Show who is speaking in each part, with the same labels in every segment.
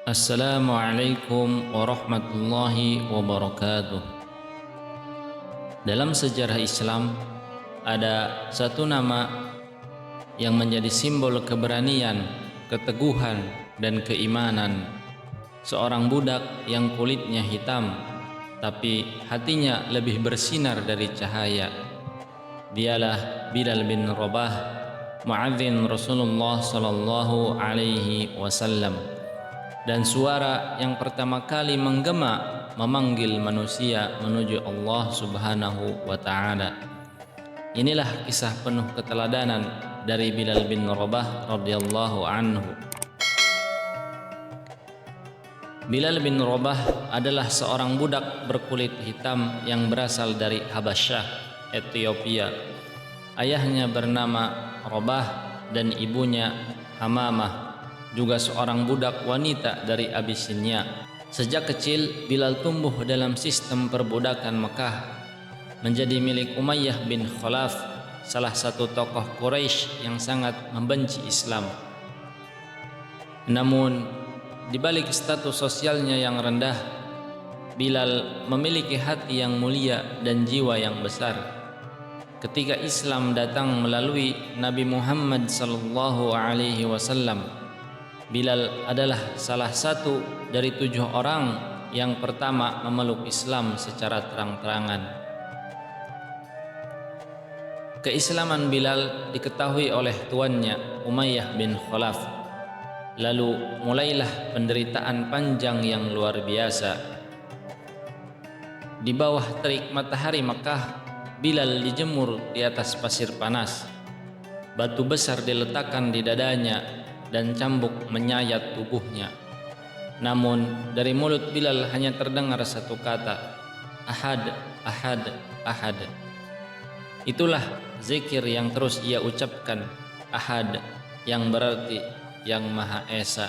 Speaker 1: Assalamualaikum warahmatullahi wabarakatuh. Dalam sejarah Islam ada satu nama yang menjadi simbol keberanian, keteguhan, dan keimanan. Seorang budak yang kulitnya hitam, tapi hatinya lebih bersinar dari cahaya. Dialah Bilal bin Rabah, muadzin Rasulullah sallallahu alaihi wasallam. Dan suara yang pertama kali menggema memanggil manusia menuju Allah Subhanahu wa taala. Inilah kisah penuh keteladanan dari Bilal bin Rabah radhiyallahu anhu. Bilal bin Rabah adalah seorang budak berkulit hitam yang berasal dari Habasyah, Ethiopia. Ayahnya bernama Rabah dan ibunya Hamamah, juga seorang budak wanita dari Abyssinia. Sejak kecil Bilal tumbuh dalam sistem perbudakan Mekah, menjadi milik Umayyah bin Khalaf, salah satu tokoh Quraisy yang sangat membenci Islam. Namun di balik status sosialnya yang rendah, Bilal memiliki hati yang mulia dan jiwa yang besar. Ketika Islam datang melalui Nabi Muhammad sallallahu alaihi wasallam, Bilal adalah salah satu dari 7 orang yang pertama memeluk Islam secara terang-terangan. Keislaman Bilal diketahui oleh tuannya Umayyah bin Khalaf. Lalu mulailah penderitaan panjang yang luar biasa. Di bawah terik matahari Makkah, Bilal dijemur di atas pasir panas. Batu besar diletakkan di dadanya dan cambuk menyayat tubuhnya. Namun dari mulut Bilal hanya terdengar satu kata, Ahad, Ahad, Ahad. Itulah zikir yang terus ia ucapkan, Ahad, yang berarti yang Maha Esa.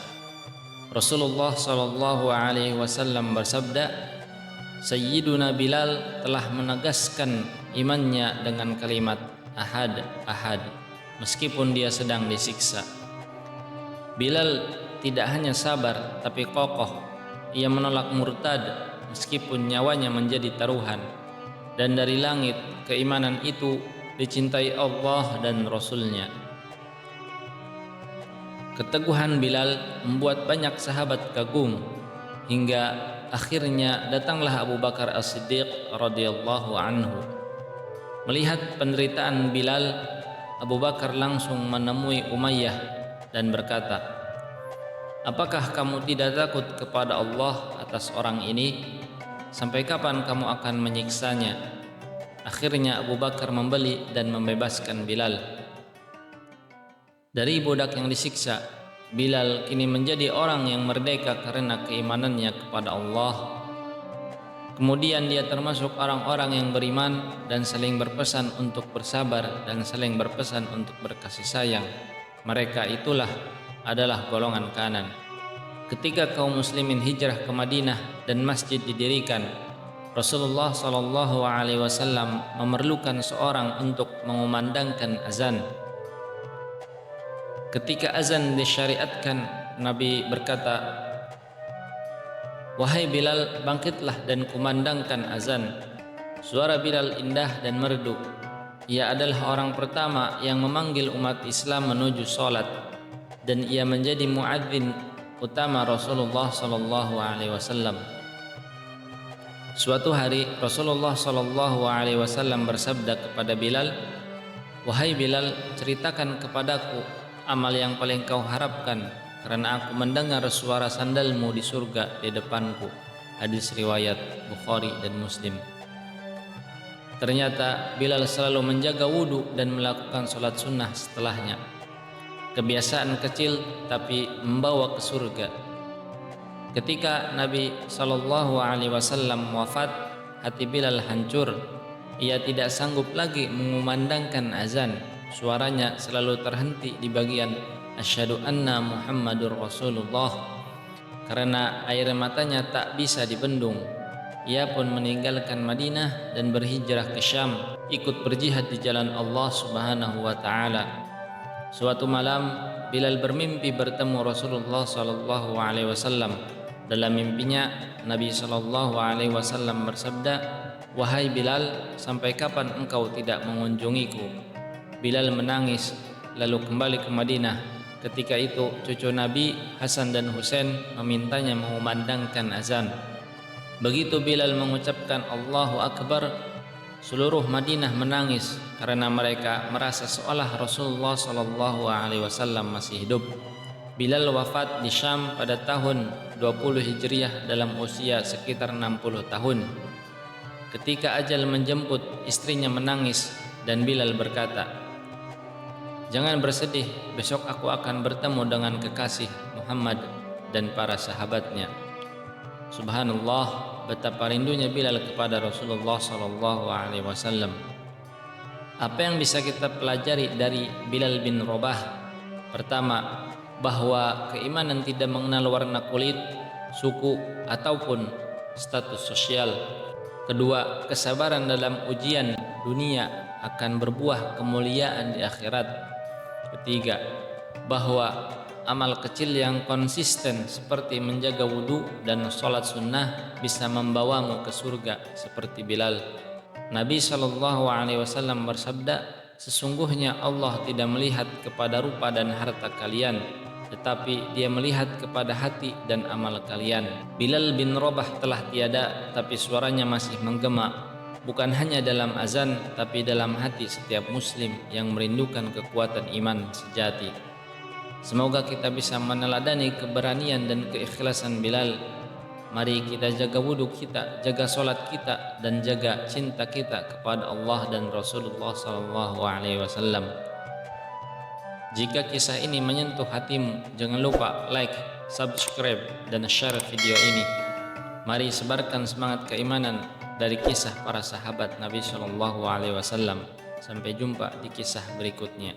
Speaker 1: Rasulullah sallallahu alaihi wasallam bersabda, Sayyiduna Bilal telah menegaskan imannya dengan kalimat Ahad, Ahad, meskipun dia sedang disiksa. Bilal tidak hanya sabar tapi kokoh. Ia menolak murtad meskipun nyawanya menjadi taruhan. Dan dari langit keimanan itu dicintai Allah dan Rasul-Nya. Keteguhan Bilal membuat banyak sahabat kagum, hingga akhirnya datanglah Abu Bakar As-Siddiq radhiyallahu anhu. Melihat penderitaan Bilal, Abu Bakar langsung menemui Umayyah dan berkata, apakah kamu tidak takut kepada Allah atas orang ini? Sampai kapan kamu akan menyiksanya? Akhirnya Abu Bakar membeli dan membebaskan Bilal. Dari budak yang disiksa, Bilal kini menjadi orang yang merdeka karena keimanannya kepada Allah. Kemudian dia termasuk orang-orang yang beriman dan saling berpesan untuk bersabar dan saling berpesan untuk berkasih sayang. Mereka itulah adalah golongan kanan. Ketika kaum muslimin hijrah ke Madinah dan masjid didirikan, Rasulullah sallallahu alaihi wasallam memerlukan seorang untuk mengumandangkan azan. Ketika azan disyariatkan, Nabi berkata, wahai Bilal, bangkitlah dan kumandangkan azan. Suara Bilal indah dan merdu. Ia adalah orang pertama yang memanggil umat Islam menuju salat, dan ia menjadi muadzin utama Rasulullah sallallahu alaihi wasallam. Suatu hari Rasulullah sallallahu alaihi wasallam bersabda kepada Bilal, wahai Bilal, ceritakan kepadaku amal yang paling kau harapkan, karena aku mendengar suara sandalmu di surga di depanku. Hadis riwayat Bukhari dan Muslim. Ternyata Bilal selalu menjaga wudhu dan melakukan sholat sunnah setelahnya. Kebiasaan kecil tapi membawa ke surga. Ketika Nabi sallallahu alaihi wasallam wafat, hati Bilal hancur. Ia tidak sanggup lagi mengumandangkan azan. Suaranya selalu terhenti di bagian asyhadu anna Muhammadur Rasulullah, karena air matanya tak bisa dibendung. Ia pun meninggalkan Madinah dan berhijrah ke Syam, ikut berjihad di jalan Allah Subhanahu wa taala. Suatu malam Bilal bermimpi bertemu Rasulullah sallallahu alaihi wasallam. Dalam mimpinya Nabi sallallahu alaihi wasallam bersabda, "Wahai Bilal, sampai kapan engkau tidak mengunjungiku?" Bilal menangis lalu kembali ke Madinah. Ketika itu cucu Nabi Hasan dan Husain memintanya mengumandangkan azan. Begitu Bilal mengucapkan Allahu Akbar, seluruh Madinah menangis karena mereka merasa seolah Rasulullah sallallahu alaihi wasallam masih hidup. Bilal wafat di Syam pada tahun 20 Hijriah dalam usia sekitar 60 tahun. Ketika ajal menjemput, istrinya menangis dan Bilal berkata, "Jangan bersedih, besok aku akan bertemu dengan kekasih Muhammad dan para sahabatnya." Subhanallah, betapa rindunya Bilal kepada Rasulullah sallallahu alaihi wasallam. Apa yang bisa kita pelajari dari Bilal bin Rabah? Pertama, bahwa keimanan tidak mengenal warna kulit, suku, ataupun status sosial. Kedua, kesabaran dalam ujian dunia akan berbuah kemuliaan di akhirat. Ketiga, bahwa amal kecil yang konsisten seperti menjaga wudhu dan sholat sunnah bisa membawamu ke surga seperti Bilal. Nabi SAW bersabda, "Sesungguhnya Allah tidak melihat kepada rupa dan harta kalian, tetapi Dia melihat kepada hati dan amal kalian." Bilal bin Rabah telah tiada, tapi suaranya masih menggema, bukan hanya dalam azan, tapi dalam hati setiap muslim yang merindukan kekuatan iman sejati. Semoga kita bisa meneladani keberanian dan keikhlasan Bilal. Mari kita jaga wudhu kita, jaga solat kita, dan jaga cinta kita kepada Allah dan Rasulullah SAW. Jika kisah ini menyentuh hatimu, jangan lupa like, subscribe, dan share video ini. Mari sebarkan semangat keimanan dari kisah para sahabat Nabi SAW. Sampai jumpa di kisah berikutnya.